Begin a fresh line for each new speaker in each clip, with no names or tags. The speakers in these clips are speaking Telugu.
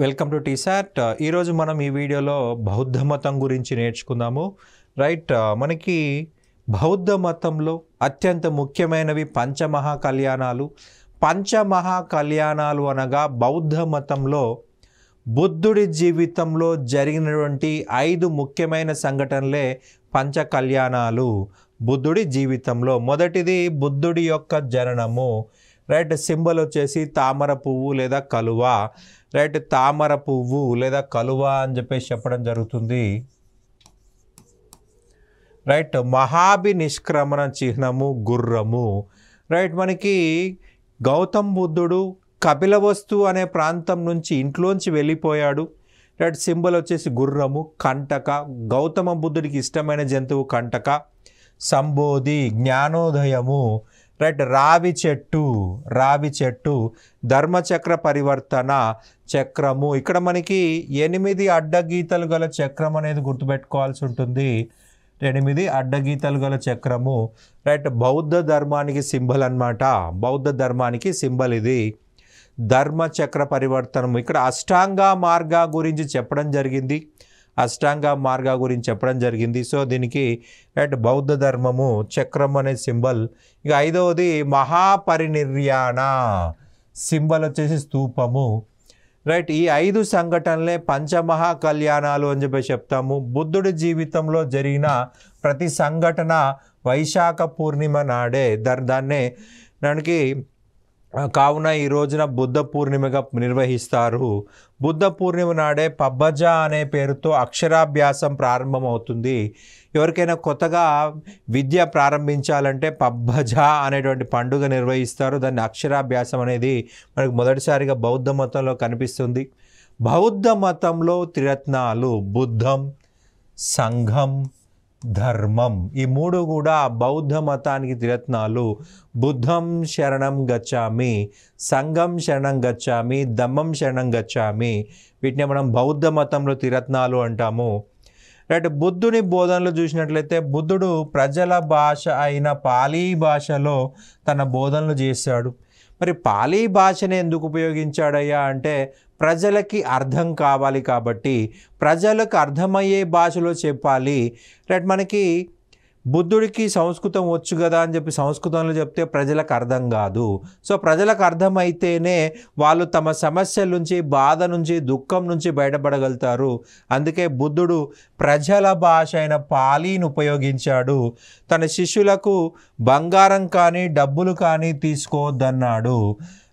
Welcome to T-SAT. ఈరోజు మనం ఈ వీడియోలో బౌద్ధ మతం గురించి నేర్చుకుందాము. రైట్, మనకి బౌద్ధ మతంలో అత్యంత ముఖ్యమైనవి పంచమహా కళ్యాణాలు. పంచమహా కళ్యాణాలు అనగా బౌద్ధ మతంలో బుద్ధుడి జీవితంలో జరిగినటువంటి 5 ముఖ్యమైన సంఘటనలే పంచ కళ్యాణాలు. బుద్ధుడి జీవితంలో మొదటిది బుద్ధుడి యొక్క జననము. రైట్, సింబల్ వచ్చేసి తామర పువ్వు లేదా కలువ. రైట్, తామర పువ్వు లేదా కలువ అని చెప్పేసి చెప్పడం జరుగుతుంది. రైట్, మహాభి నిష్క్రమణ చిహ్నము గుర్రము. రైట్, మనకి గౌతమ్ బుద్ధుడు కపిలవస్తు అనే ప్రాంతం నుంచి ఇంట్లోంచి వెళ్ళిపోయాడు. రైట్, సింబల్ వచ్చేసి గుర్రము. కంటక, గౌతమ బుద్ధుడికి ఇష్టమైన జంతువు కంటక. సంబోధి, జ్ఞానోదయము. రైట్, రావి చెట్టు. ధర్మచక్ర పరివర్తన చక్రము. ఇక్కడ మనకి 8 అడ్డగీతలు గల చక్రం అనేది గుర్తుపెట్టుకోవాల్సి ఉంటుంది. 8 అడ్డగీతలు గల చక్రము. రైట్, బౌద్ధ ధర్మానికి సింబల్ అన్నమాట. బౌద్ధ ధర్మానికి సింబల్ ఇది. ధర్మచక్ర పరివర్తనము. ఇక్కడ అష్టాంగ మార్గ గురించి చెప్పడం జరిగింది. సో దీనికి రైట్ బౌద్ధ ధర్మము చక్రం అనే సింబల్. ఇక 5వది మహాపరినిర్యాణ, సింబల్ వచ్చేసి స్తూపము. రైట్, ఈ 5 సంఘటనలే పంచమహా కళ్యాణాలు అని చెప్పి చెప్తాము. బుద్ధుడి జీవితంలో జరిగిన ప్రతి సంఘటన వైశాఖ పూర్ణిమ నాడే దానికి కావున ఈ రోజున బుద్ధ పూర్ణిమగా నిర్వహిస్తారు. బుద్ధ పూర్ణిమ నాడే పబ్బజ అనే పేరుతో అక్షరాభ్యాసం ప్రారంభమవుతుంది. ఎవరికైనా కొత్తగా విద్య ప్రారంభించాలంటే పబ్బజ అనేటువంటి పండుగ నిర్వహిస్తారు. దాన్ని అక్షరాభ్యాసం అనేది మనకు మొదటిసారిగా బౌద్ధ మతంలో కనిపిస్తుంది. బౌద్ధ మతంలో త్రిరత్నాలు బుద్ధం, సంఘం, ధర్మం, ఈ 3 కూడా బౌద్ధ మతానికి త్రిరత్నాలు. బుద్ధం శరణం గచ్చామి, సంఘం శరణం గచ్చామి, ధమ్మం శరణం గచ్చామి. వీటిని మనం బౌద్ధ మతంలో త్రిరత్నాలు అంటాము. రైట్, బుద్ధుని బోధనలు చూసినట్లయితే బుద్ధుడు ప్రజల భాష అయిన పాలీ భాషలో తన బోధనలు చేశాడు. మరి పాలీ భాషని ఎందుకు ఉపయోగించాడయ్యా అంటే ప్రజలకి అర్థం కావాలి కాబట్టి, ప్రజలకు అర్థమయ్యే భాషలో చెప్పాలి. రైట్, మనకి బుద్ధుడికి సంస్కృతం వచ్చు కదా అని చెప్పి సంస్కృతంలో చెప్తే ప్రజలకు అర్థం కాదు. సో ప్రజలకు అర్థమైతేనే వాళ్ళు తమ సమస్యల నుంచి, బాధ నుంచి, దుఃఖం నుంచి బయటపడగలుగుతారు. అందుకే బుద్ధుడు ప్రజల భాష అయిన పాలీని ఉపయోగించాడు. తన శిష్యులకు బంగారం కానీ డబ్బులు కానీ తీసుకోవద్దన్నాడు.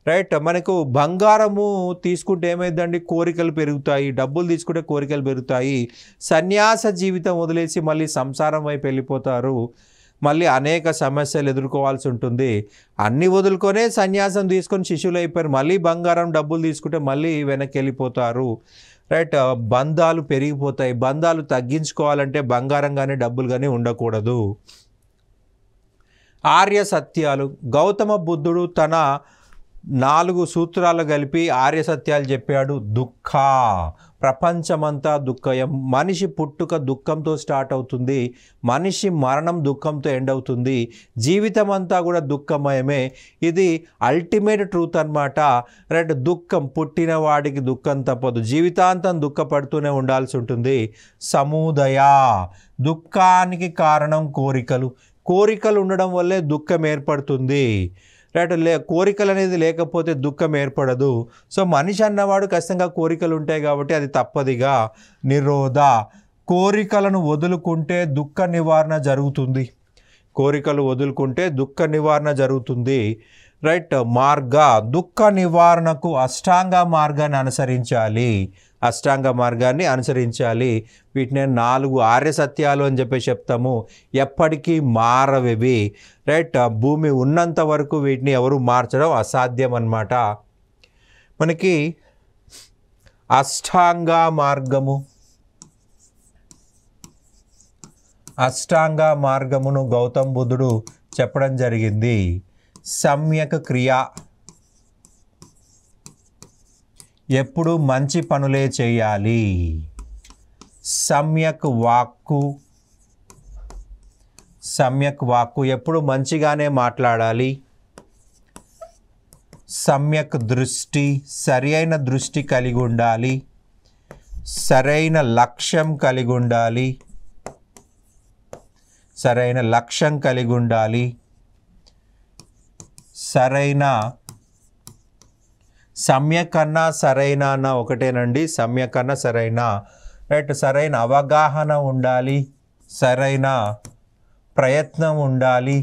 రైట్, మనకు బంగారము తీసుకుంటే ఏమైందండి, కోరికలు పెరుగుతాయి. డబ్బులు తీసుకుంటే కోరికలు పెరుగుతాయి. సన్యాస జీవితం వదిలేసి మళ్ళీ సంసారం వైపు వెళ్ళిపోతారు. మళ్ళీ అనేక సమస్యలు ఎదుర్కోవాల్సి ఉంటుంది. అన్నీ వదులుకొనే సన్యాసం తీసుకొని శిష్యులు అయిపోయారు. మళ్ళీ బంగారం డబ్బులు తీసుకుంటే మళ్ళీ వెనక్కి వెళ్ళిపోతారు. రైట్, బంధాలు పెరిగిపోతాయి. బంధాలు తగ్గించుకోవాలంటే బంగారం కానీ డబ్బులు కానీ ఉండకూడదు. ఆర్య సత్యాలు. గౌతమ బుద్ధుడు తన 4 సూత్రాలు కలిపి ఆర్య సత్యాలు చెప్పాడు. దుఃఖ, ప్రపంచమంతా దుఃఖయం. మనిషి పుట్టుక దుఃఖంతో స్టార్ట్ అవుతుంది. మనిషి మరణం దుఃఖంతో ఎండ్ అవుతుంది. జీవితం అంతా కూడా దుఃఖమయమే. ఇది అల్టిమేట్ ట్రూత్ అన్నమాట. రైట్, దుఃఖం, పుట్టిన వాడికి దుఃఖం తప్పదు. జీవితాంతం దుఃఖపడుతూనే ఉండాల్సి ఉంటుంది. సముదయ, దుఃఖానికి కారణం కోరికలు ఉండడం వల్లే దుఃఖం ఏర్పడుతుంది. రైట్, కోరికలు అనేది లేకపోతే దుఃఖం ఏర్పడదు. సో మనిషి అన్నవాడు ఖచ్చితంగా కోరికలు ఉంటాయి కాబట్టి అది తప్పదిగా. నిరోధ, కోరికలను వదులుకుంటే దుఃఖ నివారణ జరుగుతుంది. రైట్, మార్గ, దుఃఖ నివారణకు అష్టాంగ మార్గాన్ని అనుసరించాలి. వీటిని 4 ఆర్య సత్యాలు అని చెప్పి చెప్తాము. ఎప్పటికీ మారవేవి. రైట్, భూమి ఉన్నంత వరకు వీటిని ఎవరు మార్చడం అసాధ్యం అన్నమాట. మనకి అష్టాంగ మార్గమును గౌతమ్ బుద్ధుడు చెప్పడం జరిగింది. సమ్యక్ క్రియ, ఎప్పుడు మంచి పనులే చేయాలి. సమ్యక్ వాక్కు, ఎప్పుడు మంచిగానే మాట్లాడాలి. సమ్యక్ దృష్టి, సరి అయిన దృష్టి కలిగి ఉండాలి, సరైన లక్ష్యం కలిగి ఉండాలి, సరైన లక్ష్యం కలిగి ఉండాలి, సరైన సమ్యక్ అన్నా సరైన అన్న ఒకటేనండి, సమ్యక్ అన్న సరైన, రైట్, సరైన అవగాహన ఉండాలి, సరైన ప్రయత్నం ఉండాలి,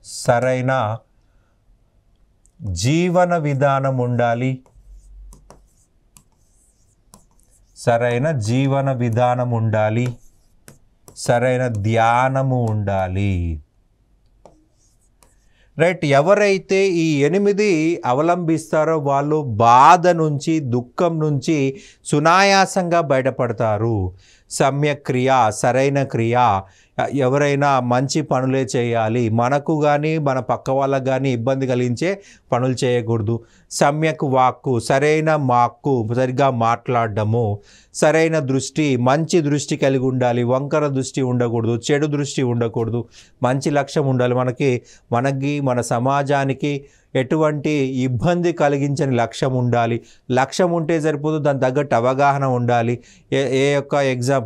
సరైన జీవన విధానం ఉండాలి, సరైన జీవన విధానం ఉండాలి, సరైన ధ్యానము ఉండాలి. రైట్, ఎవరైతే ఈ 8 అవలంబిస్తారో వాళ్ళు బాధ నుంచి, దుఃఖం నుంచి సునాయాసంగా బయటపడతారు. సమ్యక్ క్రియ, సరైన క్రియ, ఎవరైనా మంచి పనులే చేయాలి, మనకు కానీ మన పక్క వాళ్ళకు కానీ ఇబ్బంది కలిగించే పనులు చేయకూడదు. సమ్యక్ వాక్కు, సరైన వాక్కు, సరిగ్గా మాట్లాడడము, సరైన దృష్టి, మంచి దృష్టి కలిగి ఉండాలి, వంకర దృష్టి ఉండకూడదు, చెడు దృష్టి ఉండకూడదు, మంచి లక్ష్యం ఉండాలి. మనకి మన సమాజానికి ఎటువంటి ఇబ్బంది కలిగించని లక్ష్యం ఉండాలి. లక్ష్యం ఉంటే సరిపోదు, దాని తగ్గట్టు అవగాహన ఉండాలి. ఏ యొక్క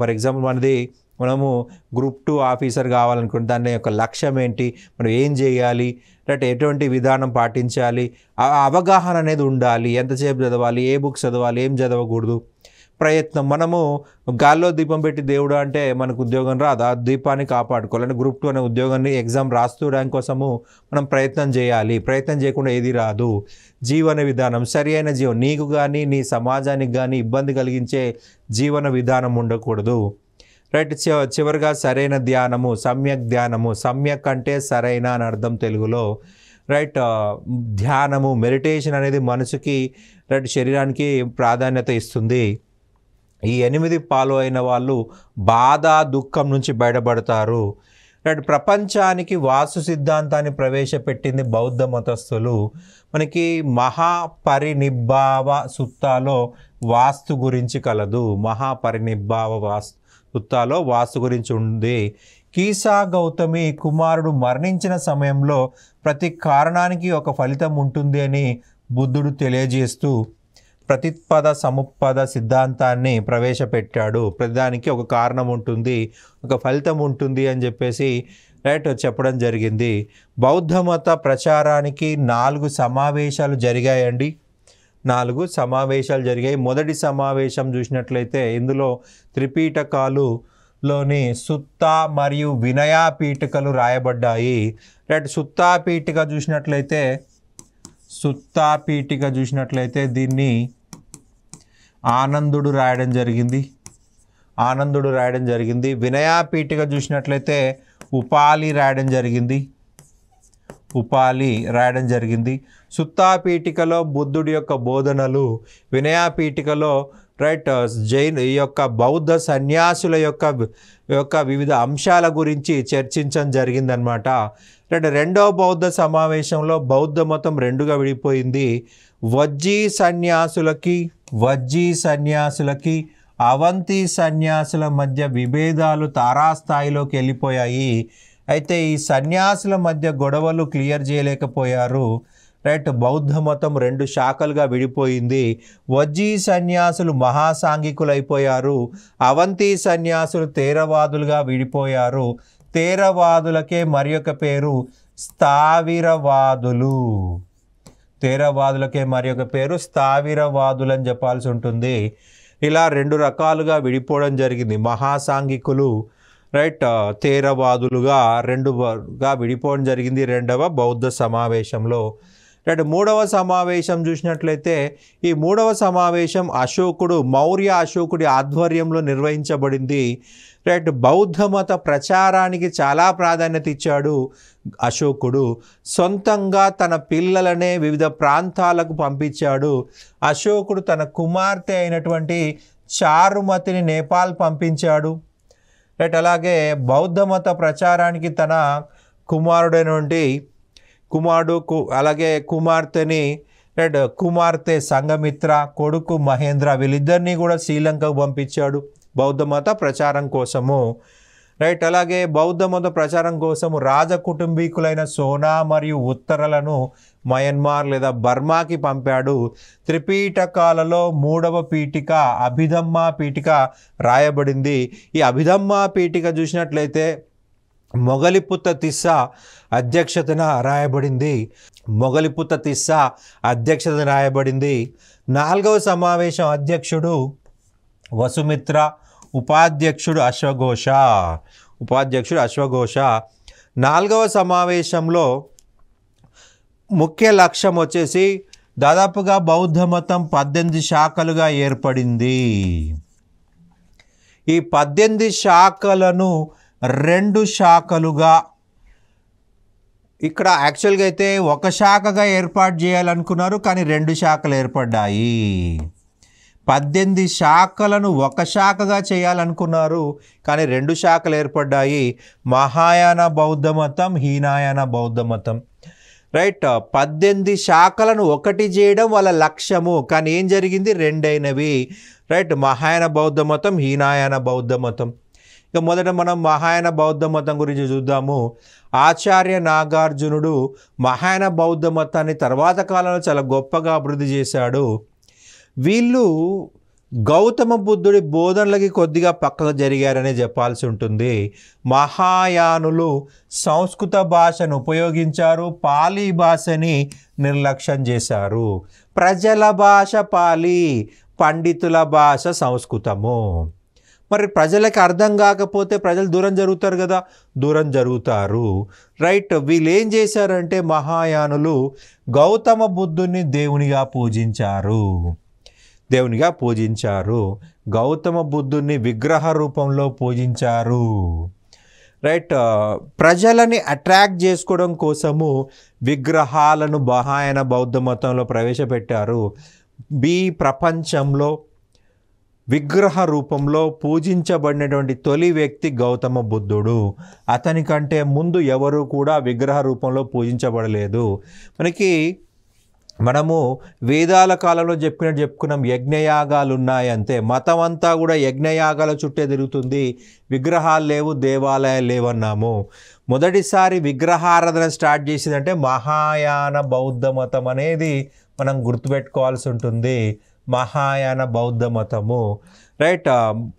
ఫర్ ఎగ్జాంపుల్ మనము గ్రూప్ 2 ఆఫీసర్ కావాలనుకుంటే దాని యొక్క లక్ష్యం ఏంటి, మనం ఏం చేయాలి, అంటే ఎటువంటి విధానం పాటించాలి, అవగాహన అనేది ఉండాలి. ఎంతసేపు చదవాలి, ఏ బుక్స్ చదవాలి, ఏం చదవకూడదు. ప్రయత్నం, మనము గాల్లో దీపం పెట్టి దేవుడు అంటే మనకు ఉద్యోగం రాదు, ఆ దీపాన్ని కాపాడుకోవాలి. అంటే గ్రూప్ 2 అనే ఉద్యోగాన్ని ఎగ్జామ్ రాస్తూడానికి కోసము మనం ప్రయత్నం చేయాలి. ప్రయత్నం చేయకుండా ఏది రాదు. జీవన విధానం, సరి అయిన జీవనం, నీకు కానీ నీ సమాజానికి కానీ ఇబ్బంది కలిగించే జీవన విధానం ఉండకూడదు. రైట్, చివరిగా సరైన ధ్యానము, సమ్యక్ ధ్యానము. సమ్యక్ అంటే సరైన అని అర్థం తెలుగులో. రైట్, ధ్యానము, మెడిటేషన్ అనేది మనసుకి, రైట్, శరీరానికి ప్రాధాన్యత ఇస్తుంది. ఈ 8 ఫాలో అయిన వాళ్ళు బాధ, దుఃఖం నుంచి బయటపడతారు. రైట్, ప్రపంచానికి వాస్తు సిద్ధాంతాన్ని ప్రవేశపెట్టింది బౌద్ధ మతస్థులు. మనకి మహాపరినిబ్బావ సుత్తాలో వాస్తు గురించి కలదు. మహాపరినిబ్బావ సుత్తాలో వాస్తు గురించి ఉంది. కీసా గౌతమి కుమారుడు మరణించిన సమయంలో ప్రతి కారణానికి ఒక ఫలితం ఉంటుంది అని బుద్ధుడు తెలియజేస్తూ ప్రతిపద సముపద సిద్ధాంతాన్ని ప్రవేశపెట్టాడు. ప్రతిదానికి ఒక కారణం ఉంటుంది, ఒక ఫలితం ఉంటుంది అని చెప్పేసి రైట్ చెప్పడం జరిగింది. బౌద్ధ మత ప్రచారానికి 4 సమావేశాలు జరిగాయండి. 4 సమావేశాలు జరిగాయి. మొదటి సమావేశం చూసినట్లయితే ఇందులో త్రిపీఠకాలులోని సుత్త మరియు వినయ పీఠికలు రాయబడ్డాయి. రైట్, సుత్తా పీఠిక చూసినట్లయితే దీన్ని ఆనందుడు రాయడం జరిగింది. వినయ పీఠిక చూసినట్లయితే ఉపాలి రాయడం జరిగింది. సుత్తా పీఠికలో బుద్ధుడి యొక్క బోధనలు, వినయ పీఠికలో రైట్ ఈ యొక్క బౌద్ధ సన్యాసుల యొక్క వివిధ అంశాల గురించి చర్చించడం జరిగిందనమాట. రైట్, రెండవ బౌద్ధ సమావేశంలో బౌద్ధ మతం 2గా విడిపోయింది. వజ్జీ సన్యాసులకి అవంతి సన్యాసుల మధ్య విభేదాలు తారాస్థాయిలోకి వెళ్ళిపోయాయి. అయితే ఈ సన్యాసుల మధ్య గొడవలు క్లియర్ చేయలేకపోయారు. రైట్, బౌద్ధ మతం 2 శాఖలుగా విడిపోయింది. వజ్జీ సన్యాసులు మహాసాంఘికులు అయిపోయారు. అవంతి సన్యాసులు తేరవాదులుగా విడిపోయారు. తేరవాదులకే మరి ఒక పేరు స్థావిరవాదులు. స్థావిరవాదులు అని చెప్పాల్సి ఉంటుంది. ఇలా 2 రకాలుగా విడిపోవడం జరిగింది. మహాసాంఘికులు రైట్ తేరవాదులుగా 2గా విడిపోవడం జరిగింది 2వ బౌద్ధ సమావేశంలో. రైట్, 3వ సమావేశం చూసినట్లయితే ఈ 3వ సమావేశం మౌర్య అశోకుడి ఆధ్వర్యంలో నిర్వహించబడింది. రైట్, బౌద్ధ మత ప్రచారానికి చాలా ప్రాధాన్యత ఇచ్చాడు అశోకుడు. సొంతంగా తన పిల్లలనే వివిధ ప్రాంతాలకు పంపించాడు. అశోకుడు తన కుమార్తె అయినటువంటి చారుమతిని నేపాల్ పంపించాడు. రైట్, అలాగే బౌద్ధ మత ప్రచారానికి తన అలాగే కుమార్తెని రైట్ కుమార్తె సంఘమిత్ర, కొడుకు మహేంద్ర వీళ్ళిద్దరినీ కూడా శ్రీలంకకు పంపించాడు బౌద్ధ మత ప్రచారం కోసము. రైట్. అలాగే బౌద్ధ మత ప్రచారం కోసం రాజకుటుంబీకులైన సోనా మరియు ఉత్తరలను మయన్మార్ లేదా బర్మాకి పంపాడు. త్రిపీఠకాలలో 3వ పీఠిక అభిధమ్మా పీఠిక రాయబడింది. ఈ అభిధమ్మా పీఠిక చూసినట్లయితే మొగలిపుత్త తిస్సా అధ్యక్షతన రాయబడింది. మొగలిపుత్త తిస్సా అధ్యక్షతన రాయబడింది. 4వ సమావేశం అధ్యక్షుడు వసుమిత్ర, ఉపాధ్యక్షుడు అశ్వఘోష. 4వ సమావేశంలో ముఖ్య లక్ష్యం వచ్చేసి దాదాపుగా బౌద్ధ మతం 18 శాఖలుగా ఏర్పడింది. ఈ 18 శాఖలను 2 శాఖలుగా, ఇక్కడ యాక్చువల్గా అయితే ఒక శాఖగా ఏర్పాటు చేయాలనుకున్నారు, కానీ 2 శాఖలు ఏర్పడ్డాయి. 18 శాఖలను ఒక శాఖగా చేయాలనుకున్నారు, కానీ 2 శాఖలు ఏర్పడ్డాయి. మహాయాన బౌద్ధ మతం, హీనయాన బౌద్ధ మతం. రైట్. 18 శాఖలను ఒకటి చేయడం వాళ్ళ లక్ష్యము, కానీ ఏం జరిగింది? 2 అయినవి. రైట్. మహాయాన బౌద్ధ మతం, హీనయాన బౌద్ధ మతం. ఇక మొదట మనం మహాయాన బౌద్ధ మతం గురించి చూద్దాము. ఆచార్య నాగార్జునుడు మహాయాన బౌద్ధ మతాన్ని తర్వాత కాలంలో చాలా గొప్పగా అభివృద్ధి చేశాడు. వీళ్ళు గౌతమ బుద్ధుడి బోధనలకి కొద్దిగా పక్కకు జరిగారనే చెప్పాల్సి ఉంటుంది. మహాయానులు సంస్కృత భాషను ఉపయోగించారు, పాలీ భాషని నిర్లక్ష్యం చేశారు. ప్రజల భాష పాలీ, పండితుల భాష సంస్కృతము. మరి ప్రజలకు అర్థం కాకపోతే ప్రజలు దూరం జరుగుతారు కదా, దూరం జరుగుతారు. రైట్. వీళ్ళు ఏం చేశారంటే మహాయానులు గౌతమ బుద్ధుని దేవునిగా పూజించారు. గౌతమ బుద్ధుని విగ్రహ రూపంలో పూజించారు. రైట్. ప్రజలని అట్రాక్ట్ చేసుకోవడం కోసము విగ్రహాలను మహాయాన బౌద్ధ మతంలో ప్రవేశపెట్టారు. ప్రపంచంలో విగ్రహ రూపంలో పూజించబడినటువంటి తొలి వ్యక్తి గౌతమ బుద్ధుడు. అతని కంటే ముందు ఎవరు కూడా విగ్రహ రూపంలో పూజించబడలేదు. మనము వేదాల కాలంలో చెప్పుకున్నాం, యజ్ఞయాగాలు ఉన్నాయి అంతే. మతం అంతా కూడా యజ్ఞయాగాల చుట్టే తిరుగుతుంది, విగ్రహాలు లేవు, దేవాలయాలు లేవన్నాము. మొదటిసారి విగ్రహారాధన స్టార్ట్ చేసిందంటే మహాయాన బౌద్ధ మతం అనేది మనం గుర్తుపెట్టుకోవాల్సి ఉంటుంది. మహాయాన బౌద్ధ మతము. రైట్.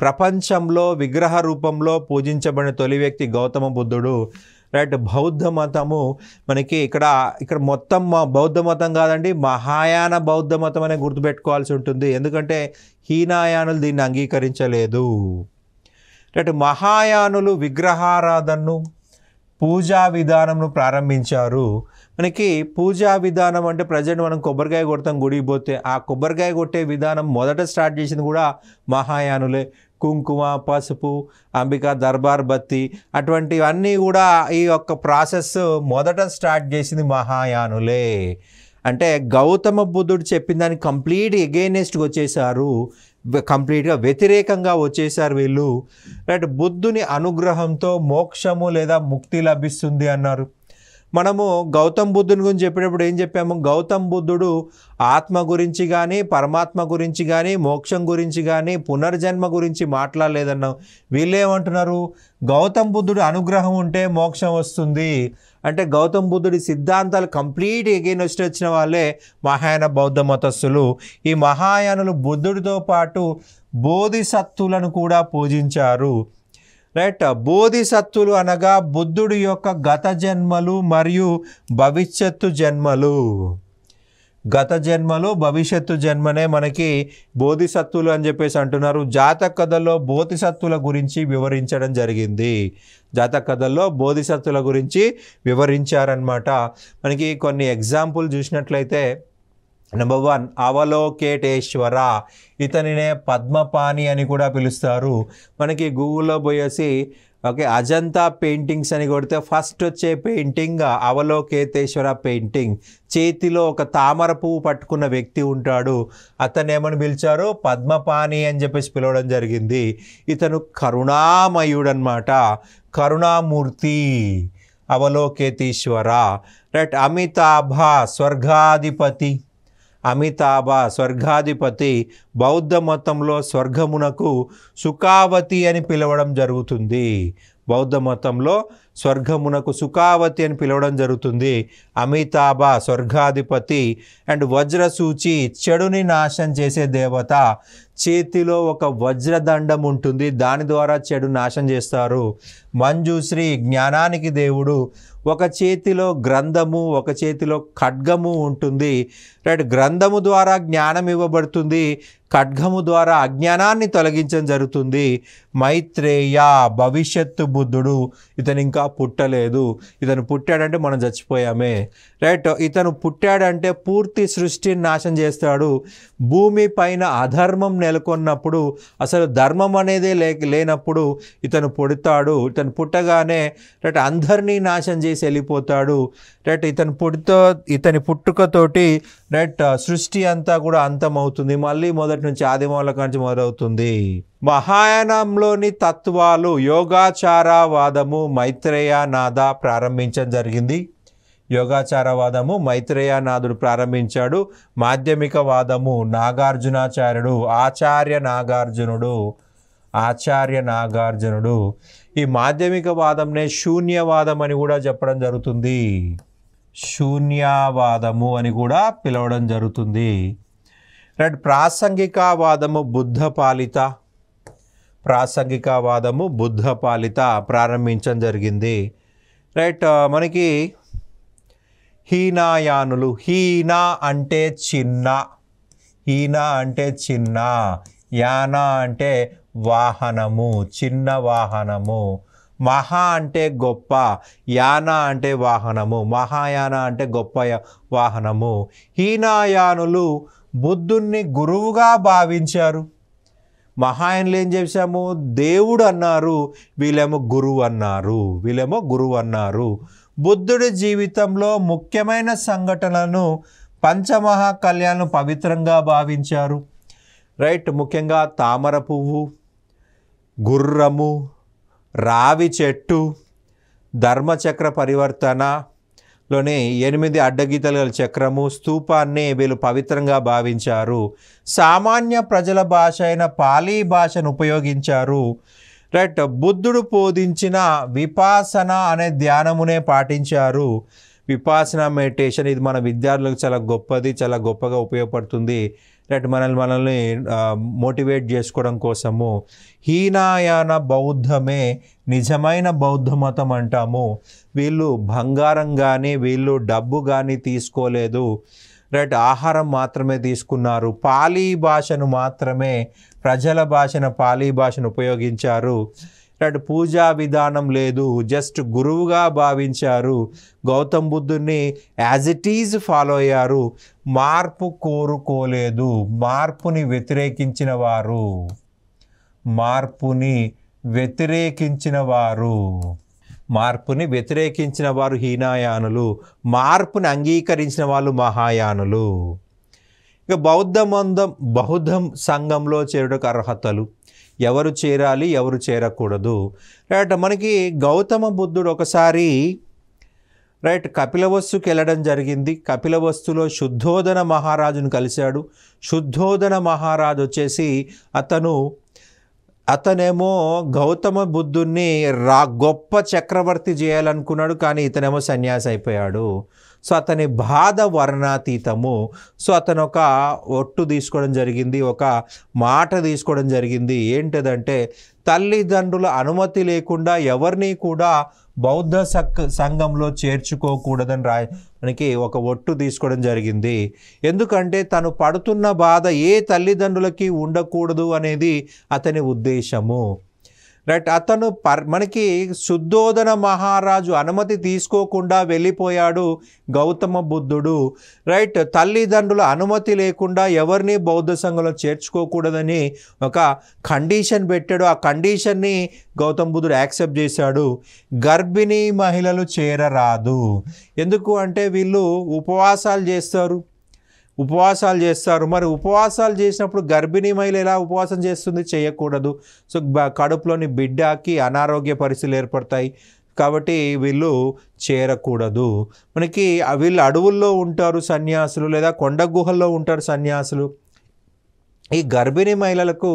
ప్రపంచంలో విగ్రహ రూపంలో పూజించబడిన తొలి వ్యక్తి గౌతమ బుద్ధుడు. రైట్. బౌద్ధ మతము మనకి ఇక్కడ మొత్తం బౌద్ధ మతం కాదండి, మహాయాన బౌద్ధ మతం అనే గుర్తుపెట్టుకోవాల్సి ఉంటుంది. ఎందుకంటే హీనయానులు దీన్ని అంగీకరించలేదు. రైట్. మహాయానులు విగ్రహారాధనను, పూజా విధానంను ప్రారంభించారు. మనకి పూజా విధానం అంటే ప్రజెంట్ మనం కొబ్బరికాయ కొడతాం గుడికి పోతే, ఆ కొబ్బరికాయ కొట్టే విధానం మొదట స్టార్ట్ చేసింది కూడా మహాయానులే. కుంకుమ, పసుపు, అంబికా దర్బార్ బత్తి అటువంటివన్నీ కూడా ఈ యొక్క ప్రాసెస్ మొదట స్టార్ట్ చేసింది మహాయానులే. అంటే గౌతమ బుద్ధుడు చెప్పిన దాన్ని కంప్లీట్ ఎగైనెస్ట్గా వచ్చేసారు, కంప్లీట్గా వ్యతిరేకంగా వచ్చేసారు వీళ్ళు. రైట్. బుద్ధుని అనుగ్రహంతో మోక్షము లేదా ముక్తి లభిస్తుంది అన్నారు. మనము గౌతమ్ బుద్ధుని గురించి చెప్పేటప్పుడు ఏం చెప్పాము? గౌతమ్ బుద్ధుడు ఆత్మ గురించి కానీ, పరమాత్మ గురించి కానీ, మోక్షం గురించి కానీ, పునర్జన్మ గురించి మాట్లాడలేదన్నాం. వీళ్ళేమంటున్నారు? గౌతమ్ బుద్ధుడు అనుగ్రహం ఉంటే మోక్షం వస్తుంది అంటే గౌతమ్ బుద్ధుడి సిద్ధాంతాలు కంప్లీట్ ఎగైనెస్ట్ వచ్చిన వాళ్ళే మహాయాన బౌద్ధ మతస్థులు. ఈ మహాయానులు బుద్ధుడితో పాటు బోధిసత్తులను కూడా పూజించారు. రైట్. బోధిసత్తులు అనగా బుద్ధుడి యొక్క గత జన్మలు మరియు భవిష్యత్తు జన్మలు. గత జన్మలు, భవిష్యత్తు జన్మనే మనకి బోధిసత్తులు అని చెప్పేసి అంటున్నారు. జాతక కథల్లో బోధిసత్తుల గురించి వివరించడం జరిగింది. జాతక కథల్లో బోధిసత్తుల గురించి వివరించారనమాట. మనకి కొన్ని ఎగ్జాంపుల్ చూసినట్లయితే నెంబర్ 1 అవలోకేటేశ్వర, ఇతనినే పద్మపాణి అని కూడా పిలుస్తారు. మనకి గూగుల్లో పోయేసి అజంతా పెయింటింగ్స్ అని కొడితే ఫస్ట్ వచ్చే పెయింటింగ్ అవలోకేతేశ్వర పెయింటింగ్. చేతిలో ఒక తామర పువ్వు పట్టుకున్న వ్యక్తి ఉంటాడు, అతను ఏమని పిలిచారు? పద్మపాణి అని చెప్పేసి పిలవడం జరిగింది. ఇతను కరుణామయుడు అన్నమాట, కరుణామూర్తి అవలోకేతేశ్వర. రైట్. అమితాభ స్వర్గాధిపతి. బౌద్ధ మతంలో స్వర్గమునకు సుఖావతి అని పిలవడం జరుగుతుంది. బౌద్ధ మతంలో స్వర్గమునకు సుఖావతి అని పిలవడం జరుగుతుంది. అమితాభ స్వర్గాధిపతి అండ్ వజ్రసూచి చెడుని నాశనం చేసే దేవత. చేతిలో ఒక వజ్రదండం ఉంటుంది, దాని ద్వారా చెడు నాశనం చేస్తారు. మంజుశ్రీ జ్ఞానానికి దేవుడు. ఒక చేతిలో గ్రంథము, ఒక చేతిలో ఖడ్గము ఉంటుంది. రైట్, గ్రంథము ద్వారా జ్ఞానం ఇవ్వబడుతుంది, ఖడ్గము ద్వారా అజ్ఞానాన్ని తొలగించడం జరుగుతుంది. మైత్రేయ భవిష్యత్తు బుద్ధుడు. ఇతను ఇంకా పుట్టలేదు, ఇతను పుట్టాడంటే మనం చచ్చిపోయామే. రైట్, ఇతను పుట్టాడంటే పూర్తి సృష్టిని నాశనం చేస్తాడు. భూమి పైన అధర్మం నెలకొన్నప్పుడు, అసలు ధర్మం అనేదే లేనప్పుడు ఇతను పుడతాడు. ఇతను పుట్టగానే రైట్ అందరినీ నాశనం చేసి వెళ్ళిపోతాడు. రైట్, ఇతని పుట్టుకతోటి రైట్ సృష్టి అంతా కూడా అంతమవుతుంది. మళ్ళీ మొదటి నుంచి ఆదిమూల నుంచి మొదలవుతుంది. మహాయానంలోని తత్వాలు యోగాచారవాదము మైత్రేయనాథ ప్రారంభించడం జరిగింది. యోగాచారవాదము మైత్రేయనాథుడు ప్రారంభించాడు. మాధ్యమిక వాదము నాగార్జునాచార్యుడు, ఆచార్య నాగార్జునుడు. ఈ మాధ్యమిక వాదంనే శూన్యవాదం అని కూడా చెప్పడం జరుగుతుంది. శూన్యవాదము అని కూడా పిలవడం జరుగుతుంది. రైట్, ప్రాసంగికవాదము బుద్ధ పాలిత ప్రారంభించడం జరిగింది. రైట్, మనకి హీనాయానులు. హీన అంటే చిన్న, యాన అంటే వాహనము, చిన్న వాహనము. మహా అంటే గొప్ప, యాన అంటే వాహనము, మహాయాన అంటే గొప్ప వాహనము. హీనాయానులు బుద్ధుణ్ణి గురువుగా భావించారు. మహాయానులు ఏం చేశాము, దేవుడు అన్నారు, వీళ్ళేమో గురువు అన్నారు. బుద్ధుడి జీవితంలో ముఖ్యమైన సంఘటనలను పంచమహా కళ్యాణం పవిత్రంగా భావించారు. రైట్, ముఖ్యంగా తామర పువ్వు, గుర్రము, రావి చెట్టు, ధర్మచక్ర పరివర్తనలోని 8 అడ్డగీతల చక్రము, స్తూపాన్ని వీళ్ళు పవిత్రంగా భావించారు. సామాన్య ప్రజల భాష అయిన పాలీ భాషను ఉపయోగించారు. రైట్, బుద్ధుడు బోధించిన విపాసన అనే ధ్యానమునే పాటించారు. విపాసన మెడిటేషన్, ఇది మన విద్యార్థులకు చాలా గొప్పగా ఉపయోగపడుతుంది. రైట్, మనల్ని మోటివేట్ చేసుకోవడం కోసము. హీనాయాన బౌద్ధమే నిజమైన బౌద్ధ మతం అంటాము. వీళ్ళు బంగారం కానీ వీళ్ళు డబ్బు కానీ తీసుకోలేదు. రైట్, ఆహారం మాత్రమే తీసుకున్నారు. పాలీ భాషను మాత్రమే, ప్రజల భాషను పాలీ భాషను ఉపయోగించారు. రైట్, పూజా విధానం లేదు, జస్ట్ గురువుగా భావించారు. గౌతమ్ బుద్ధుని యాజ్ ఇట్ ఈజ్ ఫాలో అయ్యారు. మార్పు కోరుకోలేదు. మార్పుని వ్యతిరేకించిన వారు హీనాయానులు. మార్పుని అంగీకరించిన వాళ్ళు మహాయానులు. ఇక బౌద్ధ సంఘంలో చేరుటకు అర్హతలు. ఎవరు చేరాలి, ఎవరు చేరకూడదు. రైట్, మనకి గౌతమ బుద్ధుడు ఒకసారి రైట్ కపిలవస్తుకి వెళ్ళడం జరిగింది. కపిలవస్తులో శుద్ధోదన మహారాజును కలిశాడు. శుద్ధోదన మహారాజు వచ్చేసి అతనేమో గౌతమ బుద్ధుణ్ణి గొప్ప చక్రవర్తి చేయాలనుకున్నాడు, కానీ ఇతనేమో సన్యాసి అయిపోయాడు. సో అతని బాధ వర్ణాతీతము. సో అతను ఒక ఒట్టు తీసుకోవడం జరిగింది, ఒక మాట తీసుకోవడం జరిగింది. ఏంటిదంటే తల్లిదండ్రుల అనుమతి లేకుండా ఎవరిని కూడా బౌద్ధ సంఘంలో చేర్చుకోకూడదని మనకి ఒక ఒట్టు తీసుకోవడం జరిగింది. ఎందుకంటే తను పడుతున్న బాధ ఏ తల్లిదండ్రులకి ఉండకూడదు అనేది అతని ఉద్దేశము. రైట్, అతను మనకి శుద్ధోదన మహారాజు అనుమతి తీసుకోకుండా వెళ్ళిపోయాడు గౌతమ బుద్ధుడు. రైట్, తల్లిదండ్రుల అనుమతి లేకుండా ఎవరిని బౌద్ధ సంఘంలో చేర్చుకోకూడదని ఒక కండిషన్ పెట్టాడు. ఆ కండిషన్ని గౌతమ బుద్ధుడు యాక్సెప్ట్ చేశాడు. గర్భిణీ మహిళలు చేరరాదు. ఎందుకు అంటే వీళ్ళు ఉపవాసాలు చేస్తారు. మరి ఉపవాసాలు చేసినప్పుడు గర్భిణీ మహిళ ఎలా ఉపవాసం చేస్తుంది? చేయకూడదు. సో కడుపులోని బిడ్డకి అనారోగ్య పరిస్థితులు ఏర్పడతాయి. కాబట్టి వీళ్ళు చేరకూడదు. మనకి వీళ్ళు అడవుల్లో ఉంటారు సన్యాసులు, లేదా కొండ గుహల్లో ఉంటారు సన్యాసులు. ఈ గర్భిణీ మహిళలకు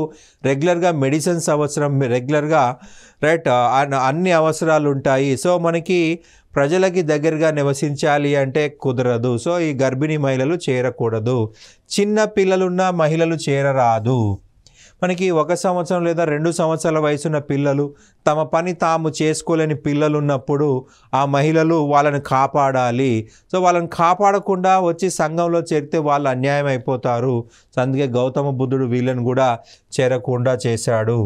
రెగ్యులర్గా మెడిసిన్స్ అవసరం, రెగ్యులర్గా రైట్ అన్ని అవసరాలు ఉంటాయి. సో మనకి ప్రజలకి దగ్గరగా నివసించాలి అంటే కుదరదు. సో ఈ గర్భిణీ మహిళలు చేరకూడదు. చిన్న పిల్లలున్న మహిళలు చేరరాదు. మనకి 1 సంవత్సరం లేదా 2 సంవత్సరాల వయసున్న పిల్లలు, తమ పని తాము చేసుకోలేని పిల్లలు ఉన్నప్పుడు ఆ మహిళలు వాళ్ళని కాపాడాలి. సో వాళ్ళని కాపాడకుండా వచ్చి సంఘంలో చేరితే వాళ్ళు అన్యాయం అయిపోతారు. సో అందుకే గౌతమ బుద్ధుడు వీళ్ళని కూడా చేరకుండా చేశాడు.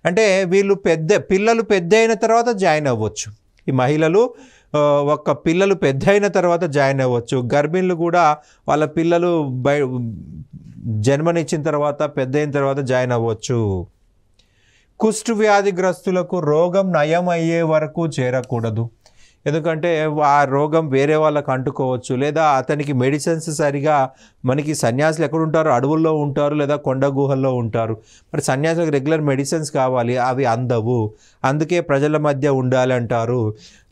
అంటే వీళ్ళు పిల్లలు పెద్ద అయిన తర్వాత జాయిన్ అవ్వచ్చు. ఈ మహిళలు పిల్లలు పెద్ద అయిన తర్వాత జాయిన్ అవ్వచ్చు. గర్భిణులు కూడా వాళ్ళ పిల్లలు జన్మనిచ్చిన తర్వాత పెద్ద అయిన తర్వాత జాయిన్ అవ్వచ్చు. కుష్టు వ్యాధిగ్రస్తులకు రోగం నయం అయ్యే వరకు చేరకూడదు. ఎందుకంటే ఆ రోగం వేరే వాళ్ళకు అంటుకోవచ్చు, లేదా అతనికి మెడిసిన్స్ సరిగా, మనకి సన్యాసులు ఎక్కడుంటారు, అడవుల్లో ఉంటారు లేదా కొండ గుహల్లో ఉంటారు. మరి సన్యాసులకు రెగ్యులర్ మెడిసిన్స్ కావాలి, అవి అందవు. అందుకే ప్రజల మధ్య ఉండాలి అంటారు.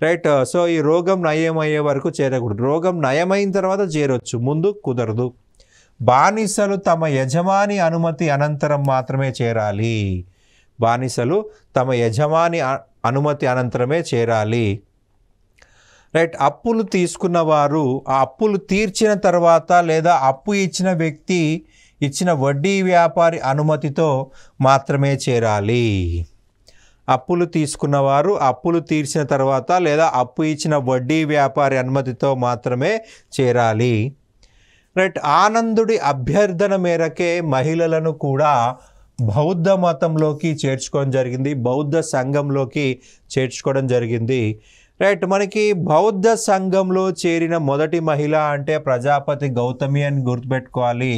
రైట్. సో ఈ రోగం నయం అయ్యే వరకు చేరకూడదు. రోగం నయమైన తర్వాత చేరొచ్చు, ముందు కుదరదు. బానిసలు తమ యజమాని అనుమతి అనంతరం మాత్రమే చేరాలి. బానిసలు తమ యజమాని అనుమతి అనంతరమే చేరాలి. రైట్. అప్పులు తీసుకున్న వారు ఆ అప్పులు తీర్చిన తర్వాత లేదా అప్పు ఇచ్చిన వ్యక్తి ఇచ్చిన వడ్డీ వ్యాపారి అనుమతితో మాత్రమే చేరాలి. అప్పులు తీసుకున్నవారు అప్పులు తీర్చిన తర్వాత లేదా అప్పు ఇచ్చిన వడ్డీ వ్యాపారి అనుమతితో మాత్రమే చేరాలి. రైట్. ఆనందుడి అభ్యర్థన మేరకే మహిళలను కూడా బౌద్ధ మతంలోకి చేర్చుకోవడం జరిగింది, బౌద్ధ సంఘంలోకి చేర్చుకోవడం జరిగింది. రైట్. మనకి బౌద్ధ సంఘంలో చేరిన మొదటి మహిళ అంటే ప్రజాపతి గౌతమి అని గుర్తుపెట్టుకోవాలి.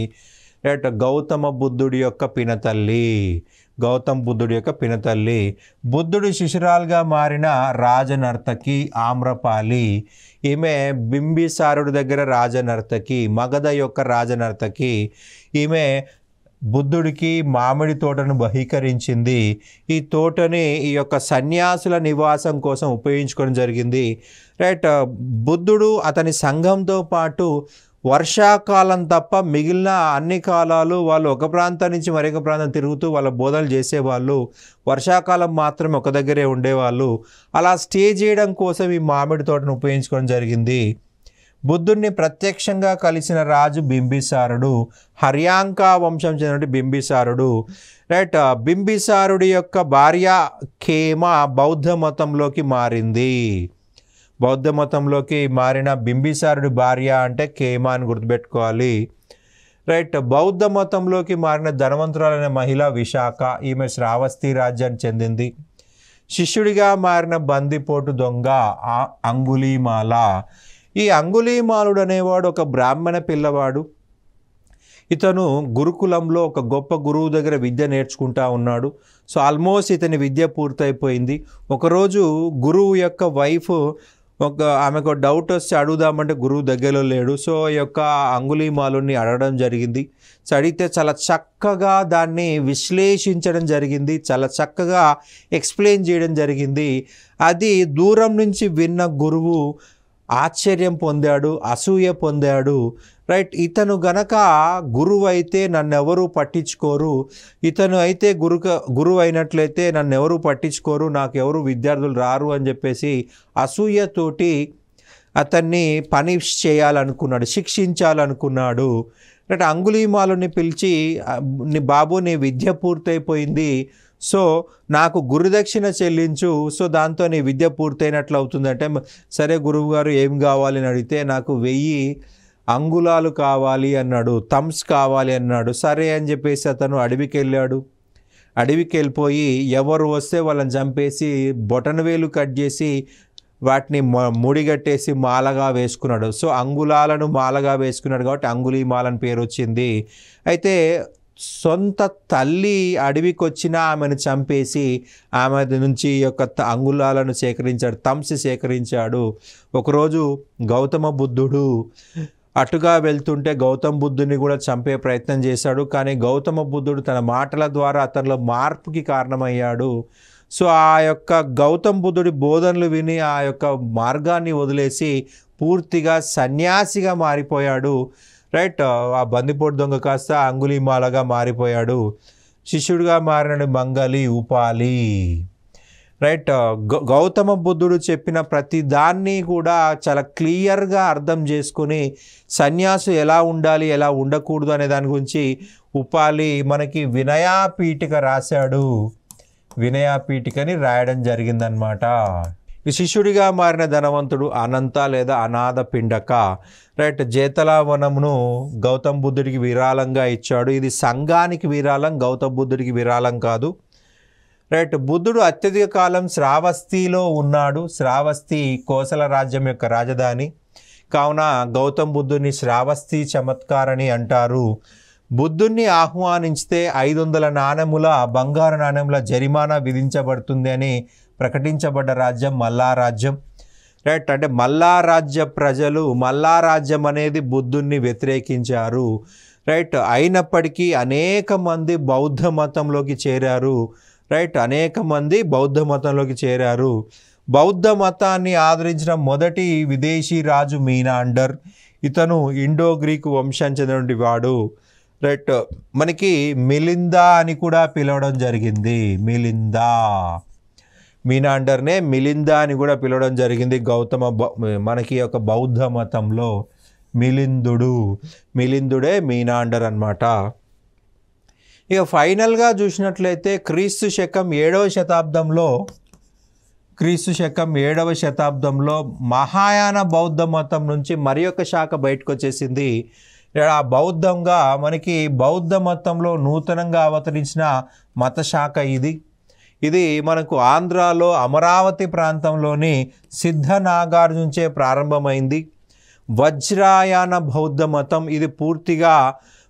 రైట్. గౌతమ బుద్ధుడి యొక్క పినతల్లి, గౌతమ బుద్ధుడి యొక్క పినతల్లి. బుద్ధుడి శిశురాలుగా మారిన రాజనర్తకి ఆమ్రపాలి. ఈమె బింబిసారుడి దగ్గర రాజనర్తకి, మగధ యొక్క రాజనర్తకి. ఈమె బుద్ధుడికి మామిడి తోటను బహీకరించింది. ఈ తోటని ఈ యొక్క సన్యాసుల నివాసం కోసం ఉపయోగించుకోవడం జరిగింది. రైట్. బుద్ధుడు అతని సంఘంతో పాటు వర్షాకాలం తప్ప మిగిలిన అన్ని కాలాలు వాళ్ళు ఒక ప్రాంతం నుంచి మరొక ప్రాంతం తిరుగుతూ వాళ్ళ బోధనలు చేసేవాళ్ళు. వర్షాకాలం మాత్రం ఒక దగ్గరే ఉండేవాళ్ళు. అలా స్టే చేయడం కోసం ఈ మామిడి తోటను ఉపయోగించుకోవడం జరిగింది. బుద్ధుడిని ప్రత్యక్షంగా కలిసిన రాజు బింబిసారుడు, హర్యాంకా వంశం చెందిన బింబిసారుడు. రైట్. బింబిసారుడి యొక్క భార్య ఖేమ బౌద్ధ మతంలోకి మారింది. బౌద్ధ మతంలోకి మారిన బింబిసారుడి భార్య అంటే ఖేమ అని గుర్తుపెట్టుకోవాలి. రైట్. బౌద్ధ మతంలోకి మారిన ధనవంతురాలైన మహిళ విశాఖ. ఈమె శ్రావస్తి రాజ్యానికి చెందింది. శిష్యుడిగా మారిన బందిపోటు దొంగ అంగుళీమాల. ఈ అంగుళీమాలుడు అనేవాడు ఒక బ్రాహ్మణ పిల్లవాడు. ఇతను గురుకులంలో ఒక గొప్ప గురువు దగ్గర విద్య నేర్చుకుంటా ఉన్నాడు. సో ఆల్మోస్ట్ ఇతని విద్య పూర్తయిపోయింది. ఒకరోజు గురువు యొక్క వైఫ్ ఆమెకు డౌట్ వస్తే అడుగుదామంటే గురువు దగ్గరలో లేడు. సో ఈ యొక్క అంగుళీమాలుని అడగడం జరిగింది. సో అడిగితే చాలా చక్కగా దాన్ని విశ్లేషించడం జరిగింది, చాలా చక్కగా ఎక్స్ప్లెయిన్ చేయడం జరిగింది. అది దూరం నుంచి విన్న గురువు ఆశ్చర్యం పొందాడు, అసూయ పొందాడు. రైట్. ఇతను గనక గురువు అయితే నన్నెవరూ పట్టించుకోరు, ఇతను అయితే గురువు అయినట్లయితే నన్నెవరూ పట్టించుకోరు, నాకెవరు విద్యార్థులు రారు అని చెప్పేసి అసూయతోటి అతన్ని పనిష్ చేయాలనుకున్నాడు, శిక్షించాలనుకున్నాడు. రైట్. అంగుళీమాలుని పిలిచి, బాబు నీ విద్య పూర్తయిపోయింది, సో నాకు గురుదక్షిణ చెల్లించు, సో దాంతో నీ విద్య పూర్తయినట్లు అవుతుందంటే, సరే గురువు గారు ఏం కావాలి అని అడిగితే నాకు 1000 అంగుళాలు కావాలి అన్నాడు, థమ్స్ కావాలి అన్నాడు. సరే అని చెప్పేసి అతను అడవికి వెళ్ళాడు. అడవికి వెళ్ళిపోయి ఎవరు వస్తే వాళ్ళని చంపేసి బొటనవేలు కట్ చేసి వాటిని ముడిగట్టేసి మాలగా వేసుకున్నాడు. సో అంగుళాలను మాలగా వేసుకున్నాడు కాబట్టి అంగుళీమాలని పేరు వచ్చింది. అయితే సొంత తల్లి అడవికి వచ్చినా ఆమెను చంపేసి ఆమె నుంచి యొక్క అంగుళాలను సేకరించాడు, థమ్స్ సేకరించాడు. ఒకరోజు గౌతమ బుద్ధుడు అటుగా వెళ్తుంటే గౌతమ బుద్ధుని కూడా చంపే ప్రయత్నం చేశాడు. కానీ గౌతమ బుద్ధుడు తన మాటల ద్వారా అతనిలో మార్పుకి కారణమయ్యాడు. సో ఆ యొక్క గౌతమ బుద్ధుడి బోధనలు విని ఆ యొక్క మార్గాన్ని వదిలేసి పూర్తిగా సన్యాసిగా మారిపోయాడు. రైట్. ఆ బందిపోటు దొంగ కాస్త అంగుళీమాలగా మారిపోయాడు. శిష్యుడిగా మారిన మంగలి ఉపాలి. రైట్. గౌతమ బుద్ధుడు చెప్పిన ప్రతి దాన్ని కూడా చాలా క్లియర్గా అర్థం చేసుకుని సన్యాసు ఎలా ఉండాలి ఎలా ఉండకూడదు అనే దాని గురించి ఉపాలి మనకి వినయాపీఠిక రాశాడు. వినయాపీఠికని రాయడం జరిగిందనమాట. శిష్యుడిగా మారిన ధనవంతుడు అనంత లేదా అనాథ పిండక. రైట్. జేతలావనమును గౌతమ బుద్ధుడికి విరాళంగా ఇచ్చాడు. ఇది సంఘానికి విరాళం, గౌతమ బుద్ధుడికి విరాళం కాదు. రైట్. బుద్ధుడు అత్యధిక కాలం శ్రావస్తిలో ఉన్నాడు. శ్రావస్తి కోసల రాజ్యం యొక్క రాజధాని కావున గౌతమ బుద్ధుని శ్రావస్తి చమత్కారని అంటారు. బుద్ధుణ్ణి ఆహ్వానించితే 500 నాణెముల బంగారు నాణెముల జరిమానా విధించబడుతుంది అని ప్రకటించబడ్డ రాజ్యం మల్లా రాజ్యం. రైట్. అంటే మల్లా రాజ్య ప్రజలు మల్లా రాజ్యం అనేది బుద్ధుణ్ణి వ్యతిరేకించారు. రైట్. అయినప్పటికీ అనేక మంది బౌద్ధ మతంలోకి చేరారు. రైట్. అనేక మంది బౌద్ధ మతంలోకి చేరారు. బౌద్ధ మతాన్ని ఆదరించిన మొదటి విదేశీ రాజు మీనాండర్. ఇతను ఇండో గ్రీకు వంశానికి చెందినటువంటి వాడు. రైట్. మనకి మిలిందా అని కూడా పిలవడం జరిగింది. మిలిందా, మీనాండర్నే మిలిందా అని కూడా పిలవడం జరిగింది. మనకి ఒక బౌద్ధ మతంలో మిలిందుడే మీనాండర్ అన్నమాట. ఇక ఫైనల్గా చూసినట్లయితే క్రీస్తు శకం 7వ శతాబ్దంలో మహాయాన బౌద్ధ మతం నుంచి మరి ఒక శాఖ బయటకు వచ్చేసింది. ఆ బౌద్ధంగా మనకి బౌద్ధ మతంలో నూతనంగా అవతరించిన మత శాఖ ఇది మనకు ఆంధ్రాలో అమరావతి ప్రాంతంలోని సిద్ధనాగార్ నుంచే ప్రారంభమైంది. వజ్రాయాన బౌద్ధ మతం ఇది పూర్తిగా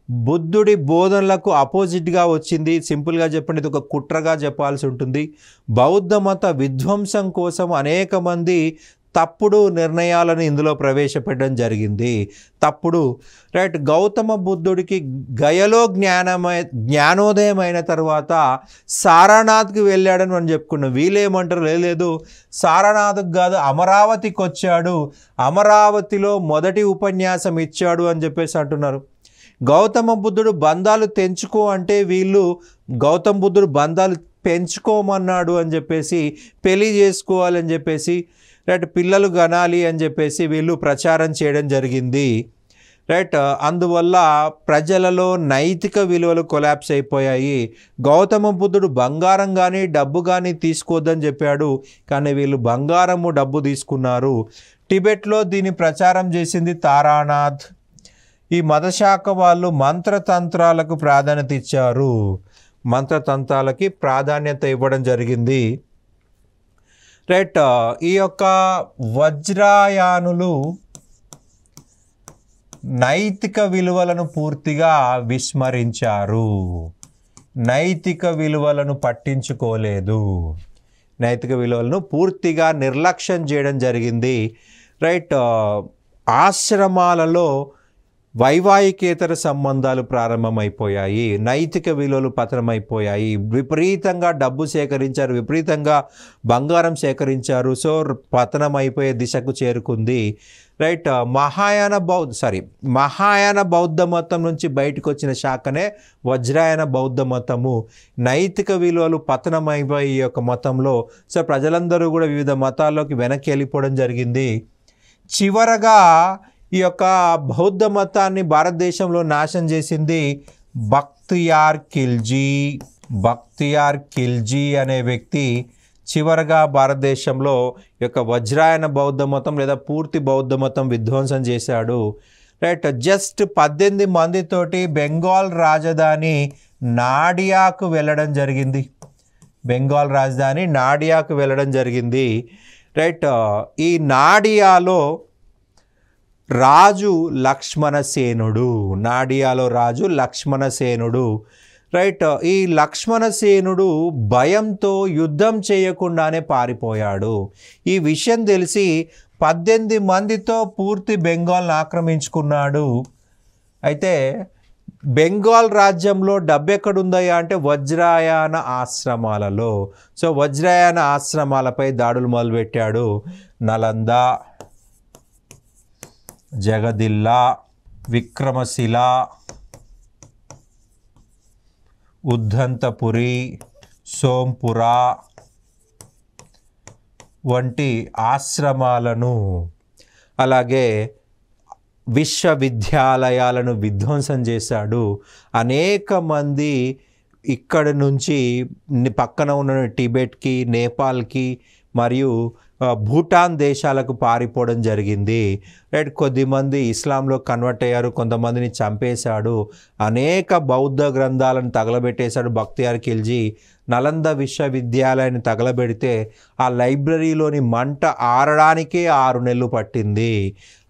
బుద్ధుడి బోధనలకు అపోజిట్గా వచ్చింది. సింపుల్గా చెప్పండి, ఇది ఒక కుట్రగా చెప్పాల్సి ఉంటుంది. బౌద్ధ మత విధ్వంసం కోసం అనేక మంది తప్పుడు నిర్ణయాలను ఇందులో ప్రవేశపెట్టడం జరిగింది. రైట్. గౌతమ బుద్ధుడికి గయలో జ్ఞానోదయం అయిన తర్వాత సారనాథ్కి వెళ్ళాడని మనం చెప్పుకున్నాం. వీళ్ళేమంటారు, లేదు సారనాథ్కి కాదు అమరావతికి వచ్చాడు, అమరావతిలో మొదటి ఉపన్యాసం ఇచ్చాడు అని చెప్పేసి అంటున్నారు. గౌతమ బుద్ధుడు బంధాలు తెంచుకో అంటే వీళ్ళు గౌతమ బుద్ధుడు బంధాలు పెంచుకోమన్నాడు అని చెప్పేసి, పెళ్లి చేసుకోవాలని చెప్పేసి, రైట్, పిల్లలు కనాలి అని చెప్పేసి వీళ్ళు ప్రచారం చేయడం జరిగింది. రైట్. అందువల్ల ప్రజలలో నైతిక విలువలు కొలాప్స్ అయిపోయాయి. గౌతమ బుద్ధుడు బంగారం కానీ డబ్బు కానీ తీసుకోవద్దని చెప్పాడు, కానీ వీళ్ళు బంగారము డబ్బు తీసుకున్నారు. టిబెట్లో దీన్ని ప్రచారం చేసింది తారానాథ్. ఈ మతశాఖ వాళ్ళు మంత్రతంత్రాలకు ప్రాధాన్యత ఇచ్చారు. మంత్రతంత్రాలకి ప్రాధాన్యత ఇవ్వడం జరిగింది. రైట్. ఈ యొక్క వజ్రాయానులు నైతిక విలువలను పూర్తిగా విస్మరించారు. నైతిక విలువలను పట్టించుకోలేదు. నైతిక విలువలను పూర్తిగా నిర్లక్ష్యం చేయడం జరిగింది. రైట్. ఆశ్రమాలలో వైవాహికేతర సంబంధాలు ప్రారంభమైపోయాయి. నైతిక విలువలు పతనమైపోయాయి. విపరీతంగా డబ్బు సేకరించారు, విపరీతంగా బంగారం సేకరించారు. సో పతనం అయిపోయే దిశకు చేరుకుంది. రైట్. మహాయాన బౌద్ధ మతం నుంచి బయటకు వచ్చిన శాఖనే వజ్రాయన బౌద్ధ మతము. నైతిక విలువలు పతనమైపోయి ఈ యొక్క మతంలో సో ప్రజలందరూ కూడా వివిధ మతాల్లోకి వెనక్కి వెళ్ళిపోవడం జరిగింది. చివరగా ఈ యొక్క బౌద్ధ మతాన్ని భారతదేశంలో నాశనం చేసింది బఖ్తియార్ ఖిల్జీ అనే వ్యక్తి చివరగా భారతదేశంలో ఈ యొక్క వజ్రాయన బౌద్ధ మతం లేదా పూర్తి బౌద్ధ మతం విధ్వంసం చేశాడు. రైట్. జస్ట్ 18 మందితోటి బెంగాల్ రాజధాని నాడియాకు వెళ్ళడం జరిగింది. రైట్. ఈ నాడియాలో రాజు లక్ష్మణసేనుడు. రైట్. ఈ లక్ష్మణసేనుడు భయంతో యుద్ధం చేయకుండానే పారిపోయాడు. ఈ విషయం తెలిసి 18 మందితో పూర్తి బెంగాల్ని ఆక్రమించుకున్నాడు. అయితే బెంగాల్ రాజ్యంలో డబ్బు ఎక్కడుందయ్యా అంటే వజ్రాయాన ఆశ్రమాలలో. సో వజ్రాయాన ఆశ్రమాలపై దాడులు మొదలుపెట్టాడు. నలంద, జగదిల్లా, విక్రమశిల, ఉద్దంతపురి, సోంపుర వంటి ఆశ్రమాలను అలాగే విశ్వవిద్యాలయాలను విధ్వంసం చేశాడు. అనేక మంది ఇక్కడి నుంచి పక్కన ఉన్న టిబెట్కి, నేపాల్కి మరియు భూటాన్ దేశాలకు పారిపోవడం జరిగింది. రైట్, కొద్దిమంది ఇస్లాంలో కన్వర్ట్ అయ్యారు, కొంతమందిని చంపేశాడు. అనేక బౌద్ధ గ్రంథాలను తగలబెట్టేశాడు బక్తియార్ ఖిల్జీ. నలంద విశ్వవిద్యాలయాన్ని తగలబెడితే ఆ లైబ్రరీలోని మంట ఆరడానికే 6 నెలలు పట్టింది.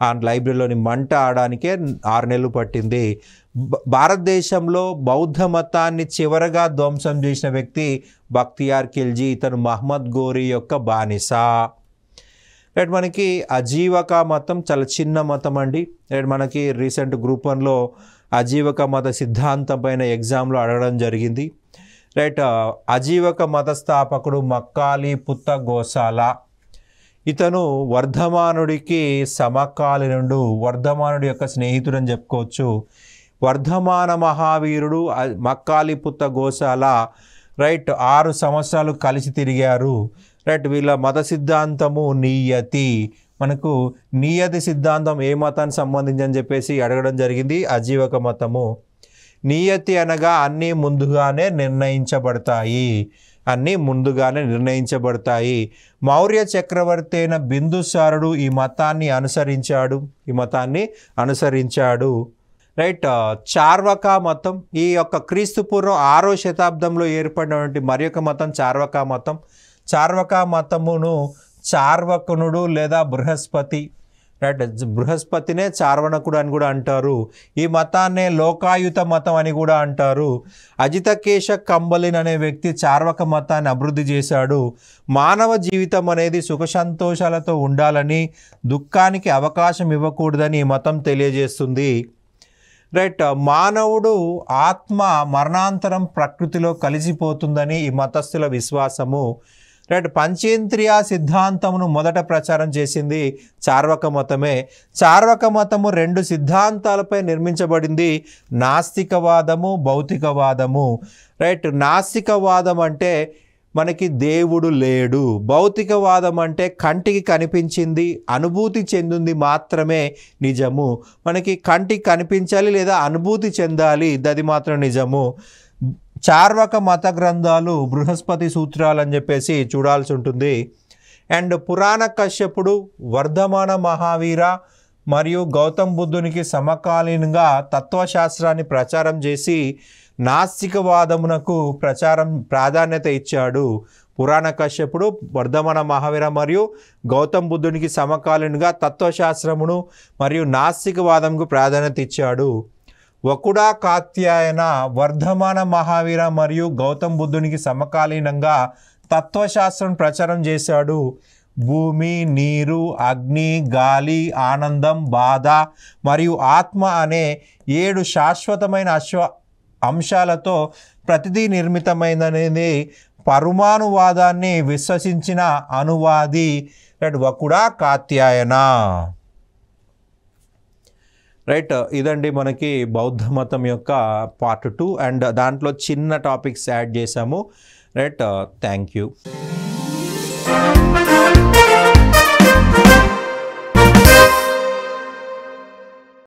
ఆ లైబ్రరీలోని మంట ఆడడానికే 6 నెలలు పట్టింది. భారతదేశంలో బౌద్ధ మతాన్ని చివరగా ధ్వంసం చేసిన వ్యక్తి బక్తియార్ ఖిల్జీ. ఇతను మహమ్మద్ గోరీ యొక్క బానిస. రైట్, మనకి అజీవక మతం చాలా చిన్న మతం అండి. రైట్, మనకి రీసెంట్ గ్రూప్ 1లో అజీవక మత సిద్ధాంతం పైన ఎగ్జామ్లో అడగడం జరిగింది. రైట్, అజీవక మత స్థాపకుడు మక్కాలిపుత్త గోశాల. ఇతను వర్ధమానుడికి సమకాలీనుడు, వర్ధమానుడి యొక్క స్నేహితుడు అని చెప్పుకోవచ్చు. వర్ధమాన మహావీరుడు మక్కాలిపుత్త గోశాల రైట్ 6 సంవత్సరాలు కలిసి తిరిగారు. రైట్, వీళ్ళ మత సిద్ధాంతము నియతి. మనకు నియతి సిద్ధాంతం ఏ మతానికి సంబంధించి అని చెప్పేసి అడగడం జరిగింది. అజీవక మతము. నియతి అనగా అన్నీ ముందుగానే నిర్ణయించబడతాయి, అన్నీ ముందుగానే నిర్ణయించబడతాయి. మౌర్య చక్రవర్తి అయిన బిందుసారుడు ఈ మతాన్ని అనుసరించాడు. రైట్, చార్వక మతం. ఈ యొక్క క్రీస్తు పూర్వం 6వ శతాబ్దంలో ఏర్పడినటువంటి మరి యొక్క మతం చార్వక మతం. చార్వక మతమును చార్వకునుడు లేదా బృహస్పతి, రైట్, బృహస్పతినే చార్వణకుడు అని కూడా అంటారు. ఈ మతాన్నే లోకాయుత మతం అని కూడా అంటారు. అజితకేశ కంబలిన్ అనే వ్యక్తి చార్వక మతాన్ని అభివృద్ధి చేశాడు. మానవ జీవితం అనేది సుఖ సంతోషాలతో ఉండాలని, దుఃఖానికి అవకాశం ఇవ్వకూడదని ఈ మతం తెలియజేస్తుంది. రైట్, మానవుడు ఆత్మ మరణాంతరం ప్రకృతిలో కలిసిపోతుందని ఈ మతస్థుల విశ్వాసము. రైట్, పంచేంద్రియ సిద్ధాంతమును మొదట ప్రచారం చేసింది చార్వక మతమే. చార్వక మతము 2 సిద్ధాంతాలపై నిర్మించబడింది, నాస్తికవాదము, భౌతికవాదము. రైట్, నాస్తికవాదం అంటే మనకి దేవుడు లేడు. భౌతికవాదం అంటే కంటికి కనిపించింది, అనుభూతి చెందింది మాత్రమే నిజము. మనకి కంటికి కనిపించాలి లేదా అనుభూతి చెందాలి, అది మాత్రం నిజము. చార్వక మత గ్రంథాలు బృహస్పతి సూత్రాలు అని చెప్పేసి చూడాల్సి ఉంటుంది. అండ్ పురాణ కశ్యపుడు, వర్ధమాన మహావీర మరియు గౌతమ్ బుద్ధునికి సమకాలీనంగా తత్వశాస్త్రాన్ని ప్రచారం చేసి నాస్తికవాదమునకు ప్రాధాన్యత ఇచ్చాడు. పురాణ కశ్యపుడు, వర్ధమాన మహావీర మరియు గౌతమ్ బుద్ధునికి సమకాలీనంగా తత్వశాస్త్రమును మరియు నాస్తికవాదంకు ప్రాధాన్యత ఇచ్చాడు. వకుడా కాత్యాయన వర్ధమాన మహావీర మరియు గౌతమ్ బుద్ధునికి సమకాలీనంగా తత్వశాస్త్రం ప్రచారం చేశాడు. భూమి, నీరు, అగ్ని, గాలి, ఆనందం, బాధ మరియు ఆత్మ అనే 7 శాశ్వతమైన అంశాలతో ప్రతిదీ నిర్మితమైనది పరమాణువాదాన్ని విశ్వసించిన అనువాది వకుడా కాత్యాయన. రైట్, ఇదండి మనకి బౌద్ధ మతం యొక్క పార్ట్ 2 అండ్ దాంట్లో చిన్న టాపిక్స్ యాడ్ చేసాము. Right, thank you.